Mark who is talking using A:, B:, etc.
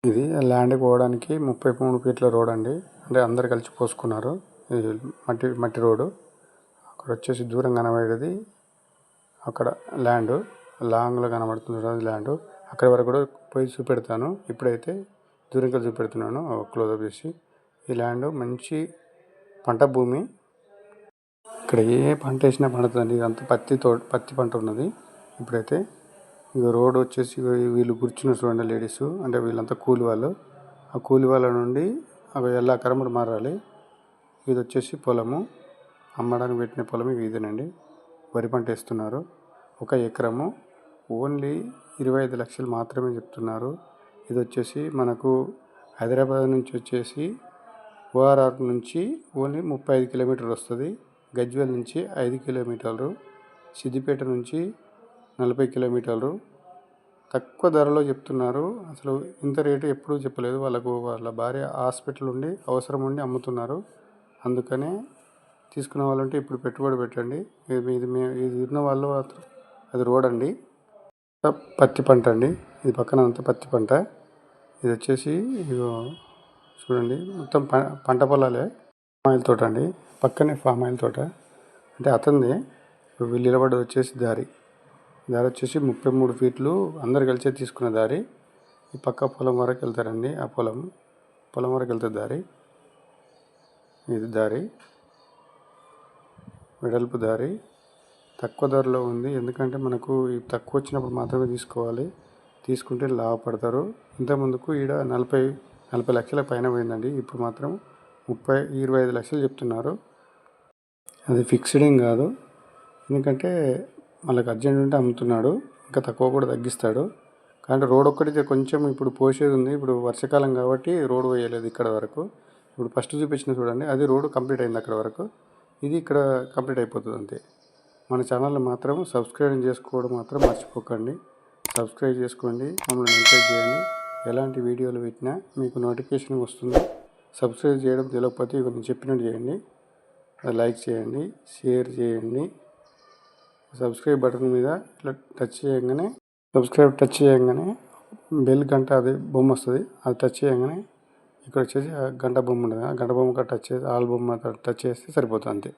A: ఇది ల్యాండ్కి పోవడానికి 33 ఫీట్ల రోడ్ అండి. అంటే అందరు కలిసి పోసుకున్నారు. ఇది మట్టి రోడ్డు. అక్కడ వచ్చేసి దూరం కనబడేది అక్కడ ల్యాండ్, లాంగ్లో కనబడుతుంది అది ల్యాండ్. అక్కడి వరకు కూడా పోయి చూపెడతాను. ఇప్పుడైతే దూరంగా చూపెడుతున్నాను క్లోజప్ చేసి. ఈ ల్యాండ్ మంచి పంట భూమి. ఇక్కడ ఏ పంట వేసినా పండుతుందండి. ఇదంతా పత్తి పంట ఉన్నది. ఇప్పుడైతే ఇక రోడ్ వచ్చేసి వీళ్ళు కూర్చున్న చూడండి లేడీస్, అంటే వీళ్ళంతా కూలి వాళ్ళు. ఆ కూలి వాళ్ళ నుండి అవి ఎలా కరముడు మారాలి. ఇది వచ్చేసి పొలము, అమ్మడానికి పెట్టిన పొలం ఇదేనండి. వరి పంట వేస్తున్నారు. 1 ఎకరము ఓన్లీ 25 లక్షలు మాత్రమే చెప్తున్నారు. ఇది వచ్చేసి మనకు హైదరాబాద్ నుంచి వచ్చేసి ఓఆర్ఆర్ నుంచి ఓన్లీ 35 కిలోమీటర్లు వస్తుంది. గజ్వేల్ నుంచి 5 కిలోమీటర్లు, సిద్దిపేట నుంచి 40 కిలోమీటర్లు. తక్కువ ధరలో చెప్తున్నారు. అసలు ఇంత రేటు ఎప్పుడూ చెప్పలేదు. వాళ్ళ భార్య హాస్పిటల్ ఉండి అవసరం ఉండి అమ్ముతున్నారు. అందుకనే తీసుకునే వాళ్ళు ఉంటే ఇప్పుడు పెట్టుబడి పెట్టండి. ఇది ఉన్న వాళ్ళు అది రోడ్ అండి. పత్తి పంట అండి. ఇది పక్కన అంతా పత్తి పంట. ఇది వచ్చేసి చూడండి మొత్తం పంట పొలాలే. ఫామ్ ఆయిల్ తోట అండి. పక్కనే ఫామ్ ఆయిల్ తోట. అంటే అతనిది. వీళ్ళు నిలబడ్డది వచ్చేసి దారి వచ్చేసి 33 ఫీట్లు అందరు కలిసే తీసుకున్న దారి. ఈ పక్క పొలం వరకు వెళ్తారండి. ఆ పొలం వరకు వెళ్తుంది దారి. ఇది దారి, వెడల్పు దారి. తక్కువ ధరలో ఉంది. ఎందుకంటే మనకు తక్కువ వచ్చినప్పుడు మాత్రమే తీసుకోవాలి. తీసుకుంటే లాభపడతారు. ఇంతకుముందుకు ఈడ 40 లక్షల పైన పోయిందండి. ఇప్పుడు మాత్రం 25 లక్షలు చెప్తున్నారు. అది ఫిక్స్డ్ ఏం కాదు. ఎందుకంటే వాళ్ళకి అర్జెంట్ ఉంటే అమ్ముతున్నాడు. ఇంకా తక్కువ కూడా తగ్గిస్తాడు. కానీ రోడ్ ఒక్కటి కొంచెం ఇప్పుడు పోసేది ఉంది. ఇప్పుడు వర్షాకాలం కాబట్టి రోడ్ వేయలేదు ఇక్కడ వరకు. ఇప్పుడు ఫస్ట్ చూపించిన చూడండి, అది రోడ్ కంప్లీట్ అయింది అక్కడ వరకు. ఇది ఇక్కడ కంప్లీట్ అయిపోతుంది అంతే. మన ఛానల్ని మాత్రం సబ్స్క్రైబ్ చేసుకోవడం మాత్రం మర్చిపోకండి. సబ్స్క్రైబ్ చేసుకోండి, మమ్మల్ని ఎంకరేజ్ చేయండి. ఎలాంటి వీడియోలు పెట్టినా మీకు నోటిఫికేషన్ వస్తుంది. సబ్స్క్రైబ్ చేయడం తెలియకపోతే నేను చెప్పినట్టు చేయండి. లైక్ చేయండి, షేర్ చేయండి. సబ్స్క్రైబ్ బటన్ మీద ఇట్లా టచ్ చేయగానే బెల్ గంట అది బొమ్మ వస్తుంది. అది టచ్ చేయగానే ఇక్కడ వచ్చేసి గంట బొమ్మ ఉంటుంది. ఆ గంట బొమ్మ టచ్ చేసి ఆల్ బొమ్మ టచ్ చేస్తే సరిపోతుంది అంతే.